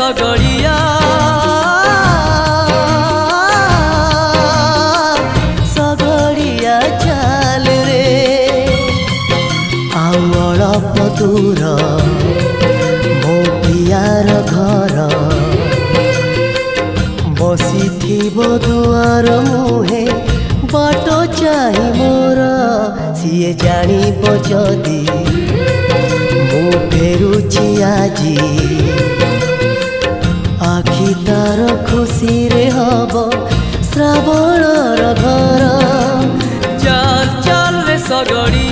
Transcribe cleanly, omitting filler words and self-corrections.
सगड़िया सगड़िया चाल रे अल्प दूर मो पियार घर बसी दुआर मुहे बाट चाही मोर सीए जानी जदि मु फेरुची आजी आखि तार खुशी रे हब श्रावणर घर चल चल रे सगड़ी